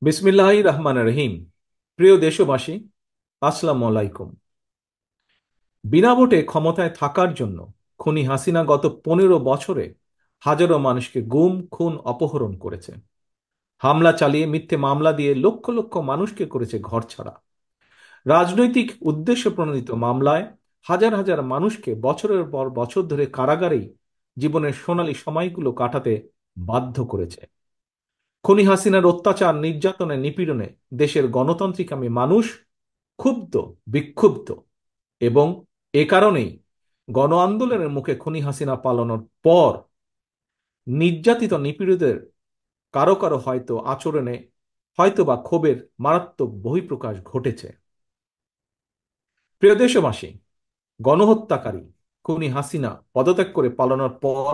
বিসমিল্লাহির রহমানির রহিম। প্রিয় দেশবাসী, আসসালামু আলাইকুম। বিনা ভোটে ক্ষমতায় থাকার জন্য খুনি হাসিনা গত 15 বছরে হাজারো মানুষকে গুম খুন অপহরণ করেছে। হামলা চালিয়ে মিথ্যে মামলা দিয়ে লক্ষ লক্ষ মানুষকে করেছে ঘরছাড়া। রাজনৈতিক উদ্দেশ্য প্রণোদিত মামলায় হাজার হাজার মানুষকে বছরের পর বছর ধরে কারাগারেই জীবনের সোনালী সময়গুলো কাটাতে বাধ্য করেছে। খুনি হাসিনার অত্যাচার নির্যাতনে নিপীড়নে দেশের গণতান্ত্রিকামী মানুষ ক্ষুব্ধ, বিক্ষুব্ধ এবং এ কারণেই গণ আন্দোলনের মুখে খুনি হাসিনা পালানোর পর নির্যাতিত নিপীড়িতদের কারো কারো হয়তো আচরণে হয়তো বা ক্ষোভের মারাত্মক বহিঃপ্রকাশ ঘটেছে। প্রিয় দেশবাসী, গণহত্যাকারী খুনি হাসিনা পদত্যাগ করে পালানোর পর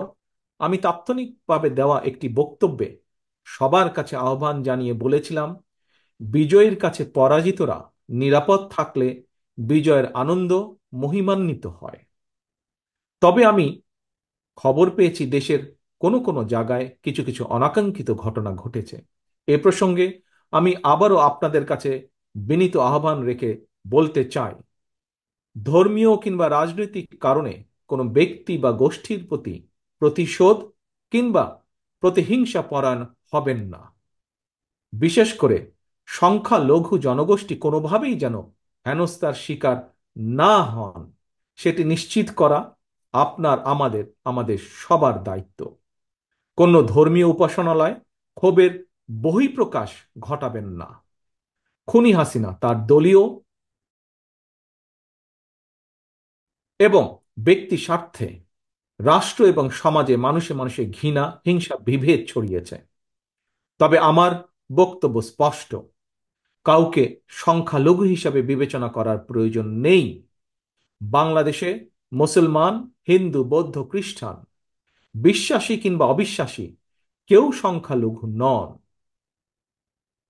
আমি তাৎক্ষণিকভাবে দেওয়া একটি বক্তব্যে সবার কাছে আহ্বান জানিয়ে বলেছিলাম, বিজয়ের কাছে পরাজিতরা নিরাপদ থাকলে বিজয়ের আনন্দ মহিমান্বিত হয়। তবে আমি খবর পেয়েছি দেশের কোনো কোনো জায়গায় কিছু কিছু অনাকাঙ্ক্ষিত ঘটনা ঘটেছে। এ প্রসঙ্গে আমি আবারও আপনাদের কাছে বিনীত আহ্বান রেখে বলতে চাই, ধর্মীয় কিংবা রাজনৈতিক কারণে কোনো ব্যক্তি বা গোষ্ঠীর প্রতি প্রতিশোধ কিংবা প্রতিহিংসা পরায়ণ হবেন না। বিশেষ করে সংখ্যালঘু জনগোষ্ঠী কোনোভাবেই যেন হেনস্থার শিকার না হন, সেটি নিশ্চিত করা আপনার আমাদের আমাদের সবার দায়িত্ব। কোনো ধর্মীয় উপাসনালয় ক্ষোভের বহিঃপ্রকাশ ঘটাবেন না। খুনি হাসিনা তার দলীয় এবং ব্যক্তি স্বার্থে রাষ্ট্র এবং সমাজে মানুষে মানুষে ঘৃণা হিংসা বিভেদ ছড়িয়েছে। তবে আমার বক্তব্য স্পষ্ট, কাউকে সংখ্যালঘু হিসাবে বিবেচনা করার প্রয়োজন নেই। বাংলাদেশে মুসলমান, হিন্দু, বৌদ্ধ, খ্রিস্টান, বিশ্বাসী কিংবা অবিশ্বাসী কেউ সংখ্যালঘু নন।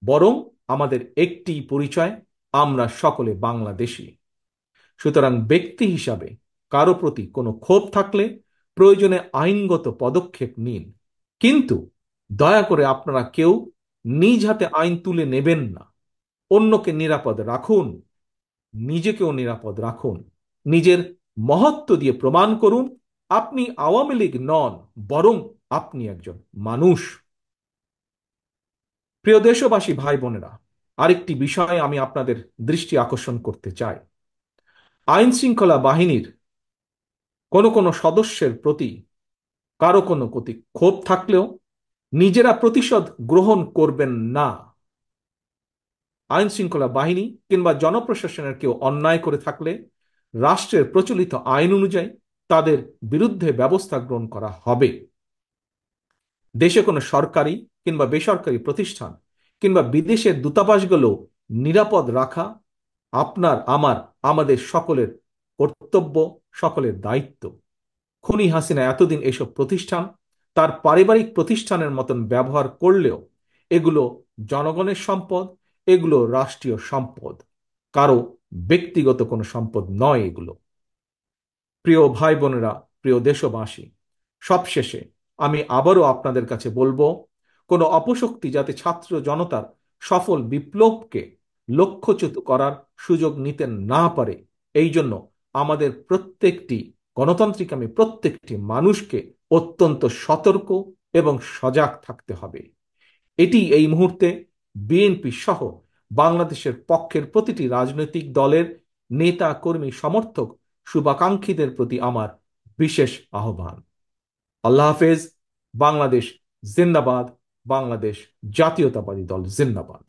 বরং আমাদের একটি পরিচয়, আমরা সকলে বাংলাদেশী। সুতরাং ব্যক্তি হিসাবে কারো প্রতি কোনো ক্ষোভ থাকলে প্রয়োজনে আইনগত পদক্ষেপ নিন, কিন্তু দয়া করে আপনারা কেউ নিজ হাতে আইন তুলে নেবেন না। অন্যকে নিরাপদ রাখুন, নিজেকেও নিরাপদ রাখুন। নিজের মহত্ব দিয়ে প্রমাণ করুন আপনি আওয়ামী লীগ নন, বরং আপনি একজন মানুষ। প্রিয় দেশবাসী, ভাই বোনেরা, আরেকটি বিষয়ে আমি আপনাদের দৃষ্টি আকর্ষণ করতে চাই। আইন শৃঙ্খলা বাহিনীর কোনো কোনো সদস্যের প্রতি কারো কোনো প্রতি ক্ষোভ থাকলেও নিজেরা প্রতিশোধ গ্রহণ করবেন না। আইন শৃঙ্খলা বাহিনী কিংবা জনপ্রশাসনের কেউ অন্যায় করে থাকলে রাষ্ট্রের প্রচলিত আইন অনুযায়ী তাদের বিরুদ্ধে ব্যবস্থা গ্রহণ করা হবে। দেশে কোনো সরকারি কিংবা বেসরকারি প্রতিষ্ঠান কিংবা বিদেশের দূতাবাসগুলো নিরাপদ রাখা আপনার আমার আমাদের সকলের কর্তব্য, সকলের দায়িত্ব। খুনি হাসিনা এতদিন এসব প্রতিষ্ঠান তার পারিবারিক প্রতিষ্ঠানের মতন ব্যবহার করলেও এগুলো জনগণের সম্পদ, এগুলো রাষ্ট্রীয় সম্পদ, কারো ব্যক্তিগত কোনো সম্পদ নয় এগুলো। প্রিয় ভাই বোনেরা, প্রিয় দেশবাসী, সবশেষে আমি আবারও আপনাদের কাছে বলবো, কোনো অপশক্তি যাতে ছাত্র জনতার সফল বিপ্লবকে লক্ষ্যচ্যুত করার সুযোগ নিতে না পারে, এই জন্য আমাদের প্রত্যেকটি গণতান্ত্রিক প্রত্যেকটি মানুষকে অত্যন্ত সতর্ক এবং সজাগ থাকতে হবে। এটি এই মুহূর্তে বিএনপি সহ বাংলাদেশের পক্ষের প্রতিটি রাজনৈতিক দলের নেতা কর্মী সমর্থক শুভাকাঙ্ক্ষীদের প্রতি আমার বিশেষ আহ্বান। আল্লাহ হাফেজ। বাংলাদেশ জিন্দাবাদ। বাংলাদেশ জাতীয়তাবাদী দল জিন্দাবাদ।